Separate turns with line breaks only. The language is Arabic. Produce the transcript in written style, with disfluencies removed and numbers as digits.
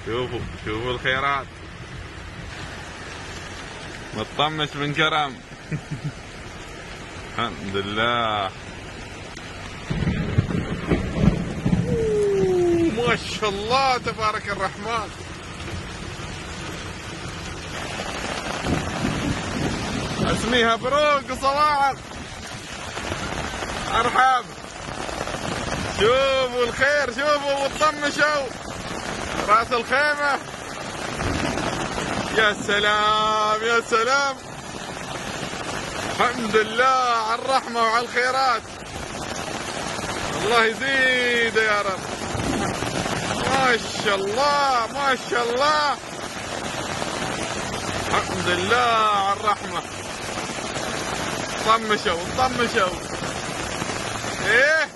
شوفوا شوفوا الخيرات، مطمش من كرم. الحمد لله. ما شاء الله تبارك الرحمن. اسميها بروق وصواعق. ارحب. شوفوا الخير، شوفوا وطمشوا راس الخيمة. يا سلام يا سلام. الحمد لله على الرحمة وعلى الخيرات. الله يزيد يا رب. ما شاء الله ما شاء الله. الحمد لله على الرحمة. طمشوا طمشوا. ايه